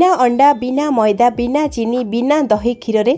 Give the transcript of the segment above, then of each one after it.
बिना अंडा बिना मैदा बिना चीनी बिना दही क्षीर रे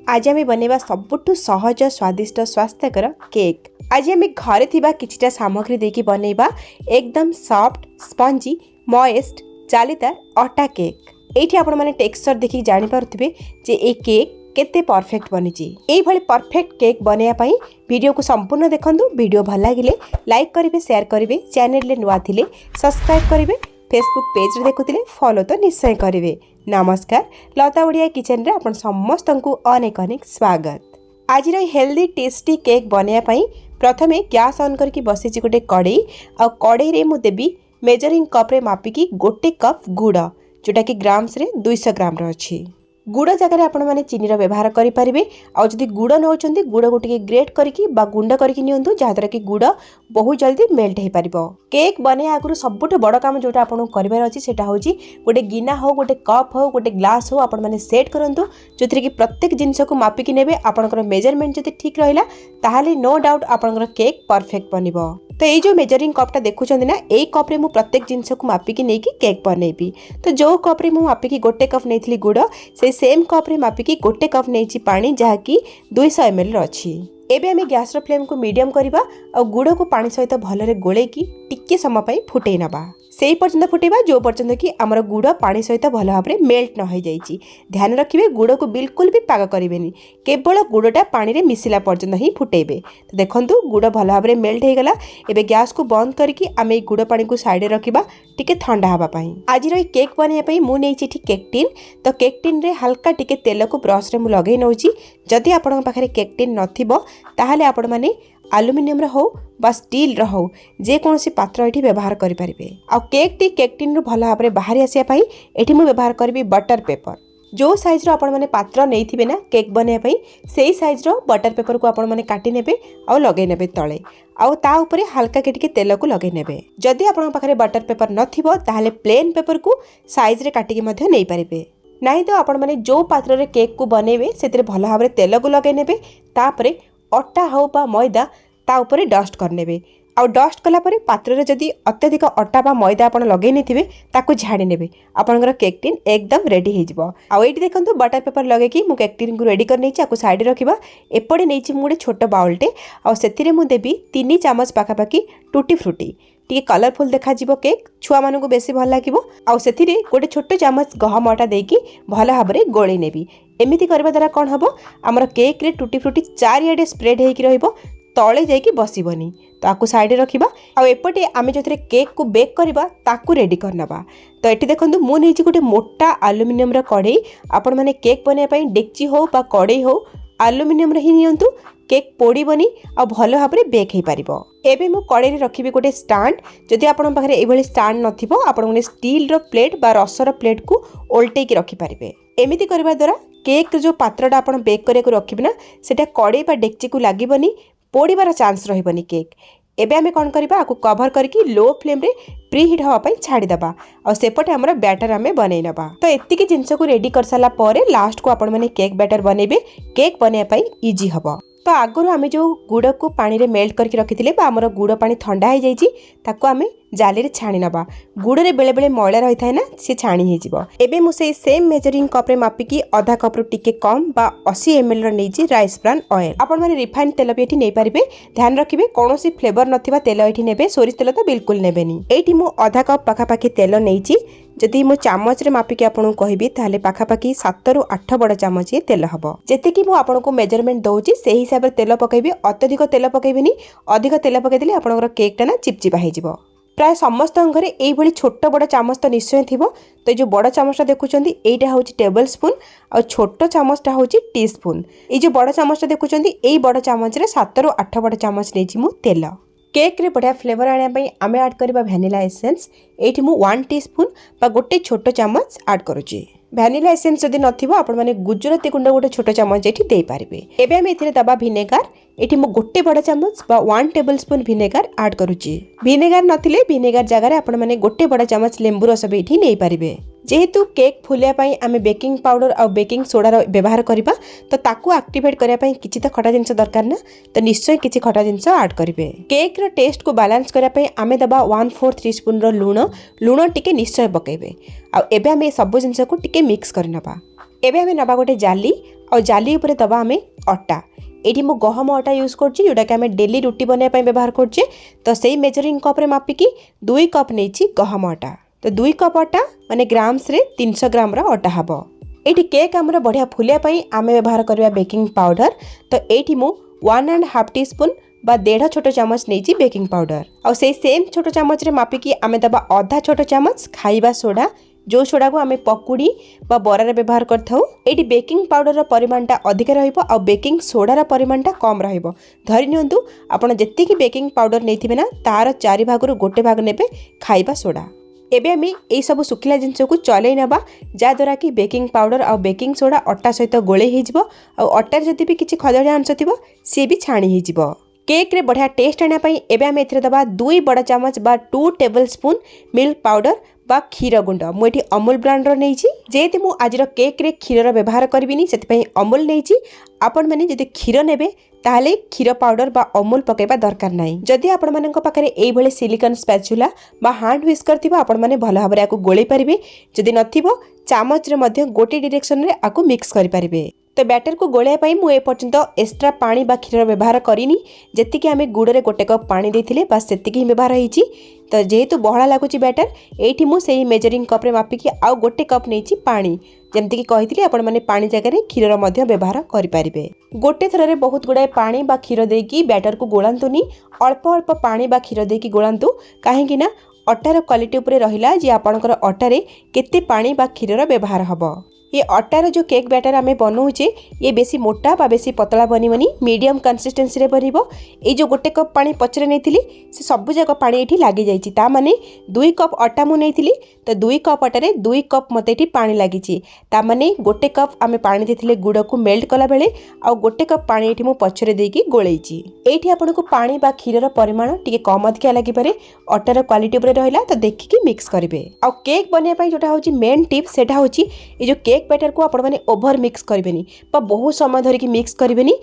आज आम बनवा सबुठ सहज स्वादिष्ट स्वास्थ्यकर केक। आज आम घरे थिबा किछिटा सामग्री देकी बनैबा एकदम सॉफ्ट स्पंजी मॉइस्ट जालीदार अटा केक। एठी आपण माने टेक्सचर देखि जानि पारुथिबे जे ए केक केते परफेक्ट बनिची। एई भली परफेक्ट केक बनैया पई वीडियो को संपूर्ण देखंतु। वीडियो भल लागिले लाइक करिवे शेयर करिवे चैनल ले नुआ थिले सब्सक्राइब करिवे फेसबुक पेज रे देखुतिले फॉलो तो निश्चय करिवे। नमस्कार लता ओडिया किचन रे आपण समस्त को अनेक अनेक स्वागत। आज हेल्दी टेस्टी केक बनैया पई प्रथमे गैस ऑन करके बसिची गोटे कड़ई आ कड़ई रे मु देबी मेजरिंग कप रे मापिकी गोटे कप गुड़ जोटा कि ग्राम्स रे 200 ग्राम रो अछि। गुड़ जगह आपण माने चीनी रो व्यवहार करि परिबे। आ जदी गुड़ नउचंदी गुड़ को टिके ग्रेट करके बा गुंडा करके नियंतु जहाद्वारा कि गुड़ बहुत जल्दी मेल्ट हो पारिबो। केक बने आगुरु सबुठ बड़ काम जोटा आपण करिवार अछि सेटा होची गोटे गिना हो गोटे कप हो गोटे ग्लास हो आपण माने सेट करंतु जोथिरे कि प्रत्येक जिंस को मापिकी नेबे। आपनकर मेजरमेंट जदी ठीक रहिला ताहाले नो डाउट आपनकर केक परफेक्ट बनिबो। तो ये जो मेजरिंग कपटा देखुଛନ୍ତି ना एई कप रे मु प्रत्येक जिंस को मापिकी नेकी केक बनेबी। तो जो कप रे मु मापिकी गोटे कप नेथली गुड़ से सेम कप रे मापिकी गोटे कप नेची पानी जहा कि 200 ml रो अछि। एबे हमें गैस रो फ्लेम को मीडियम करिबा और गुड़ को पानी सहित भलरे गोले की टिके समय पई फुटै नबा। सेही पर्यंत फुटेबा जो पर्यंत कि हमर गुड़ पानी सहित भल भाबरे मेल्ट न हो जाईची। ध्यान रखिबे गुड़ को बिल्कुल भी पाग करिवेनी केवल गुड़टा पानी रे मिसिला पर्यंत ही फुटेबे। तो देखंतु गुड़ भल भाबरे मेल्ट हो गला। एबे गैस को बंद करके आमे गुड़ पानी को साइड रखिबा टिके ठंडा हवा पई। आज रो केक बनैया पई मु नेछि ठी केक टिन। तो केक टिन रे हल्का टिके तेल को ब्रश रे मु लगै नउची। जदि आपन पाखरे केक टिन नथिबो ताहाले आपण माने एल्युमिनियम रो हो बा स्टील रो हो जे कोनोसी पात्र एठी व्यवहार करि परिबे। आ केक टिन रो भला भाबरे बाहरी आसिया पई एठी मु व्यवहार करबी बटर पेपर। जो साइज रो आपण माने पात्र नेइथिबे ना केक बनैया पई सेही साइज रो बटर पेपर को आपण माने काटी नेबे आ लगै नेबे तळे आ ता ऊपरे हल्का के टिके तेल को लगै नेबे। जदि आपण पाखरे बटर पेपर नथिबो ताहाले प्लेन पेपर को साइज रे काटी के मध्ये नै परिबे। नहीं तो आपण माने जो पात्र रे केक को बनेबे सेतिरे भला भाबरे तेल को लगै नेबे तापरे अटा हो बा मैदा ता ऊपर डस्ट करनेबे। आ डस्ट कला परे पात्र रे जदी अत्यधिक अटा बा मैदा आपण लगै नेथिबे ताकू झाड़ी नेबे आपनकर केक टिन एकदम रेडी हे जिवो। आ एठी देखंतु बटर पेपर लगे कि मु केक टिन को रेडी कर नेछि आकू साइड रखिबा। एपडे नेछि मु गोटे छोट बाउलटे आ सेतिरे मु देबी 3 चम्मच पाखा पाखी टूटी फ्रूटी टी कलरफुल देखा जिवो केक छुआ मानू को बेसी भल लागिवो। आ सेतिरे गोटे छोट चम्मच गहम आटा देकी भल भाबरे गोळी नेबी। एमिति करबा द्वारा कोन हबो हमर केक रे टूटी फ्रूटी चारियाडे स्प्रेड हेकी रहिबो तळे जाई कि बसिबनी। तो आकू साइड रखिबा। आ एपटे आमे जोथरे केक को बेक करबा ताकू रेडी करनबा। तो एठी देखंतु मु नेछि गोटे मोटा एल्युमिनियम रा कढ़ई। आपण माने केक बने पई डेक्ची हो बा कढ़ई हो एल्युमिनियम रे ही नियंतु केक पोड़ीबनी आ भल भाबरे बेक हे पारिबो। एबे मु कढ़ई रे रखिबे गोटे स्टैंड। जदि आपण पाखरे ए भली स्टैंड नथिबो आपण गोटे स्टील रो प्लेट बा रसर प्लेट को ओल्टे की रखि पारिबे। एमिति करबा द्वारा केक जो पात्रटा आपण बेक करे को रखिबे ना सेटा कढ़ई बा डेक्ची को लागिबनी पोड़ीबार चांस रहिबनी केक। एबे आमे कोन करबा आकू कवर करके लो फ्लेम रे प्री हीट हवा पई छाड़ी दबा और सेपटे हमर बैटर आमे बनै नबा। तो एत्ती की जिंस को रेडी कर साला परे लास्ट को आपण माने केक बैटर बनेबे केक बनेया पई इजी हबो। तो आगुरु आमे जो गुड़ को पानी रे मेल्ट करके रखिथिले बा हमर गुड़ पानी ठंडा हो जाईची ताको आमे जाली रे छाणी नबा। गुड़ रे बेले बेले मैला रही थाए ना से छाणी हे जिवो। एबे मु से सेम मेजरिंग कप रे मापिकी आधा कप रु टिके कम बा 80 ml रो नेजी राइस ब्रान ऑयल। आपण माने रिफाइंड तेल भी एठी नै परिबे। ध्यान रखिबे कोनोसी फ्लेवर नथिबा तेल एठी नेबे। सोरिस तेल तो बिल्कुल नेबेनी। एठी मु आधा कप पाखा पाखी तेल नेइची। जदि मु चामच रे मापिकी आपन कहबी ताले पाखा पाखी 7 रु 8 बड़ चामच ये तेल हबो। जेते कि मु आपन को मेजरमेंट दउची सेही हिसाब रे तेल पकैबी। अत्यधिक तेल पकैबिनी अधिक तेल पकै दिले आपनकर केकटा ना चिपचिपा हे जिवो। प्राय समस्त घरे एई भली छोट बड़ चामच तो निश्चय थिबो। तो जो बड़ चामचटा देखुचंदी एइटा होची टेबल स्पून और छोट चामचटा होची टी स्पून। ए जो बड़ चामचटा देखुचंदी एई बड़ चामच रे 7 रु 8 बड़ चामच नेची मु तेल। केक रे बढ़िया फ्लेवर आने पई आमे ऐड करबा वैनिला एसेंस। एठी मु 1 टीस्पून बा गोटे छोट चामच ऐड करूची। वैनिला एसेंस जदि नथिबो आपण माने गुजराती गुंड गोटे छोट चामच एठी देई पारिबे। एबे आमे एथिरे दबा विनेगर। एठी मु गोटे बड़ चामच बा 1 टेबलस्पून विनेगर ऐड करूची। विनेगर नथिले विनेगर जगह रे आपण माने गोटे बड़ चामच लेंबू रस भी एठी नै पारिबे। जेहेतु केक फुलिया आम बेकिंग पाउडर और बेकिंग सोडार व्यवहार करवा तो ताकू एक्टिवेट करने किसी तो खटा जिनस दरकार ना तो निश्चय किसी खटा जिनस ऐड करेंगे। केक रो टेस्ट को बैलेंस करने आम दबा 1/4 टीस्पून लुण लुण टिके निश्चय पकेबे आबे आम सब जिनस को टिके मिक्स करनबा। एबे आम नबा गोटे जाली और जाली उपरे दबा आम अटा ये मु गहम अटा यूज करछि जोटा कि आम डेली रुटी बनवाई व्यवहार करछे। तो सही मेजरिंग कप रे मापिकी 2 कप नहीं गहम अटा तो 2 कप अटा माने ग्राम्स रे 300 ग्राम अटा हबो। एठी केक आमर बढ़िया फुलिया आम व्यवहार करवा बेकिंग पाउडर तो ये मु 1.5 टीस्पून बा 1.5 छोट चामच नहीं बेकिंग पाउडर और से सेम छोट चामच रे मापिकी आम दबा आधा छोट चामच खाइबा सोडा जो सोडा को आम पकुड़ी बा बरार व्यवहार करथाउ। एटी बेकिंग पाउडर परिमाणटा अधिक रहिबो और बेकिंग सोडार परिमाणटा कम रहिबो। धरि नियंतु आपण जेतिकी बेकिंग पाउडर नैथिबे ना तार 4 भागरु गोटे भाग नेबे खाइबा सोडा। एबे आम यही सब सुखिला जिनस को चलै नबा जहाँद्वारा कि बेकिंग पाउडर और बेकिंग सोडा अटा सहित गोले हो अटार जदि भी किसी खदड़िया अंश थी सी भी छाणी हो। केक रे बढ़िया टेस्ट आने एबे आम एथिरे दबा 2 बड़ चामच बा 2 टेबल स्पून मिल्क पाउडर बा क्षीर गुंड मुझे अमूल ब्रांड नहीं जेहेतु मु आज केक रे क्षीर व्यवहार करी से अमूल नहीं। आपण मैंने जदि क्षीर नेबे ताहले क्षीर पाउडर बा अमूल पकेबा दरकार नहीं। जदि आपण मानक पाखरे एई भले सिलिकॉन स्पैचुला बा हैंड व्हिस्कर थिबा आपण माने भल भाबरे आकु गोळै परिबे। जदि नथिबो चामच रे मध्य गोटे डायरेक्शन रे आकु मिक्स करि परिबे। तो बैटर को गोलिया पाई मु ए पर्यंत एक्स्ट्रा पानी बा क्षीर व्यवहार करिनी जेति कि आमे गुड़ रे गोटे कप पानी देथिले बस सेतिकी ही व्यवहार होईची। तो जेहेतु बहला लागुची बैटर एठी मु सेही मेजरिंग कप रे मापिकी आउ गोटे कप नेची पानी जेमति कि कहिथिले आपण माने पानी जगह रे क्षीर मध्य व्यवहार करि परिबे। गोटे थर रे बहुत गुडाय पानी बा क्षीर देकी बैटर को गोळांतुनी अल्प अल्प पानी बा क्षीर देकी गोळांतु काहेकि ना अटार क्वालिटी उपरे रहिला जे आपणकर अटारे केते पानी बा क्षीर व्यवहार हबो। ये अटार जो केक बैटर आम बनाऊे ये बेसी मोटा बा बेसी पतला बनबनी मीडियम कंसिस्टेंसी रे बनइबो। ये जो गोटे कप पानी पचरे नहीं से सब जाक पानी ये लगी जाइए ता माने 2 कप अटा मु नहीं तो 2 कप अटारे 2 कप मत ये पानी लगी ता माने गोटे कप आम पानी देथिले गुड़ को मेल्ट कला बेले आ गोटे कप पानी ये मु पछरे देकी गोलैची। एठी आपन को पानी बा क्षीर परिमाण टिके कम अधिका लागि पारे अटार क्वालिटी उपरे रहिला तो देखिकी मिक्स करिवे। आ केक बनिया पई जोटा होची मेन टिप सेटा होची ये जो केक बैटर को आपण माने ओवर मिक्स करिवेनी बा बहुत समय धरिकी मिक्स करिवेनी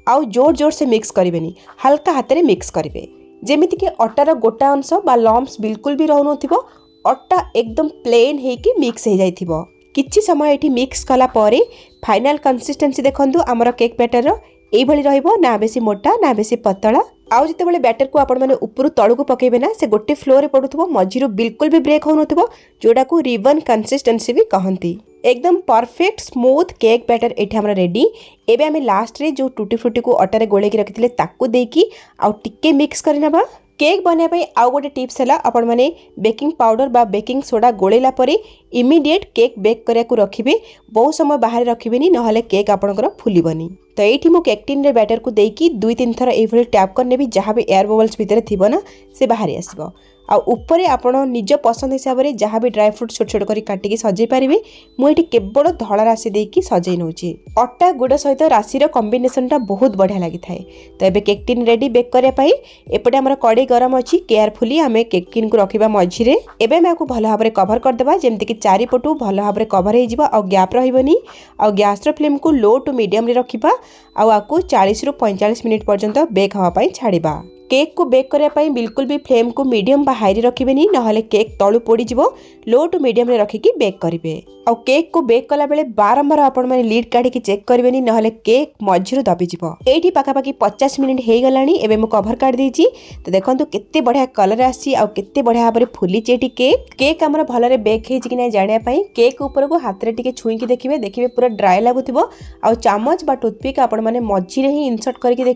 आउ जोर जोर से मिक्स करिवेनी हल्का हाथ रे मिक्स करिवे जेमिति कि अटार गोटा अंश बा लम्प्स बिल्कुल भी रहउनथिबो अटा एकदम प्लेन हेकी मिक्स हो जाइथिबो। किछि समय एठी मिक्स कला परे फाइनल कंसिस्टेंसी देखंतु हमर केक बैटर एई भली रहइबो ना बेसी मोटा ना बेसी पतला। आउ जितेबाला बैटर को आपण माने ऊपर तळु को पकेबे ना से गोटे फ्लोर रे पडुथबो मझिरु बिल्कुल भी ब्रेक होनथबो जोडा को रिबन कंसिस्टेंसी भी कहंती। एकदम परफेक्ट स्मूथ केक बैटर एठी हमरा रेडी। एबे हमें लास्ट रे जो टूटी फ्रूटी को अटारे गोले की रखिथिले ताकू देकी आउ टिके मिक्स करनबा। केक बनया पई आउ गोटे टिप्स हला आपण माने बेकिंग पाउडर बा बेकिंग सोडा गोलेला परे इमीडिएट केक बेक करिया को रखिबे बहुत समय बाहर रखिबेनी नहले केक आपनकर फुलिबनी। तो ये मु केक टिन रे बैटर को देकी 2-3 थर एभली टैप करने भी जहाँ भी एयर बबल्स भितर थिबो ना से बाहर आसीबो। आ ऊपर आपण निज पसंद हिसाब से जहाँ भी ड्राई फ्रूट छोट छोट करी काटिकी सजै पारिबे। मु एठी केवल धला राशि देकी सजै नउची। अटा गुड़ सहित राशि कॉम्बिनेशन टा बहुत बढ़िया लगी थाए। तो एबे केक टिन रेडी बेक करिया पई एपटे हमर कड़ी गरम अछि केयरफुली आमे केक टिन को रखिबा मझिरे। एबे मैं को भलो भाबरे कवर कर देबा जेमति कि चारि पटु भलो भाबरे कवर हे जिवो आ गैप रहिबनी। आ गैस रो फ्लेम को लो टू मीडियम रे रखिबा आकु 40 रु 45 मिनिट पर्यंत बेक हवा पई छाड़िबा। केक को बेक करने पाई बिल्कुल भी फ्लेम को मीडियम बा हाई रखिबेनी नहले केक तळु पोड़ी जिवो। लो टू मीडियम रे रखिकी बेक करिवे। और केक को बेक कला बेले बारंबार आपण माने लीड काढी की चेक करिवेनी नहले केक मझिरु दबी जिवो। एठी पाखापाखी 50 मिनिट हे गलानी। एबे मु कवर काढ देछि तो देखंतु केते बढ़िया कलर आसी आ केते बढ़िया भाबरे फुली चेटी केक हमर भलरे बेक हेछि कि नै जानिया पई केक ऊपर को हाथ रे टिके छुई की देखिबे पूरा ड्राई लागुथिबो। आ चामच बा टूथपिक आपण माने मझिरे ही इंसर्ट करके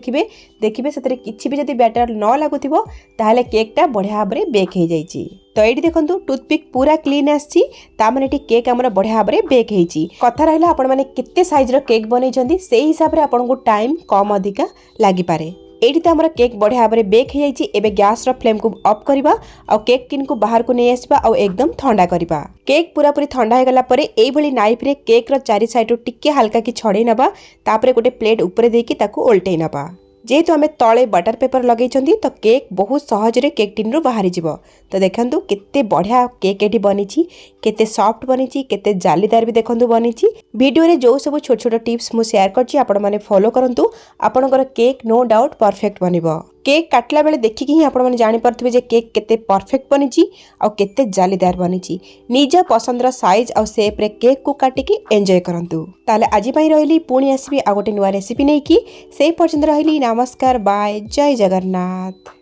देखिबे सेतरे किछि भी जदी बैटर न लागुथिबो ताहले केक टा बढ़िया भाबरे बेक हे जाइछि। तो ये देखो टूथपिक पूरा क्लीन आसी तामाने केक आमर बढ़िया भाव में बेक होती। कथा रहा आपण मैंने केते साइज रो केक बनई से हिसाब से आपको टाइम कम अधिका लगी पारे। एठी तो हमर केक बढ़िया भाव में बेक हो जाइए। एबे गैस रो फ्लेम को ऑफ करबा और केक टिन को बाहर को नहीं आसबा और एकदम ठंडा करबा। केक पूरा पूरी ठंडा हो गला परे एई भली नाइफ रे केक रो चारि साइड टिके हल्का की छड़े नबा तापरे गोटे प्लेट ऊपर देकी ताकू उल्टै नबा। जेहेतु आम तले बटर पेपर लगे तो केक बहुत सहजरे केक टिन रु बाहरी जीव। तो देखंतु केते बढ़िया केक एठी बनी केते सॉफ्ट बनी केते जालीदार भी देखंतु बनी। वीडियो रे जो सब छोट छोट टिप्स मु शेयर करछि आपण माने फॉलो करंतु आपनकर केक नो डाउट परफेक्ट बनिबो। केक काटला बेले देखिकी ही आपण माने जानि परथिबे जे केक केते परफेक्ट बनी आ केते जालीदार बनी। निज पसंदर साइज आ शेप रे केक को काटिकी एंजॉय करंतु। ताले आजि पई रहली पुणी आसीबी आ गोटे नुवा रेसिपी नै की सेई पर्यंत रहली। नमस्कार बाय जय जगन्नाथ।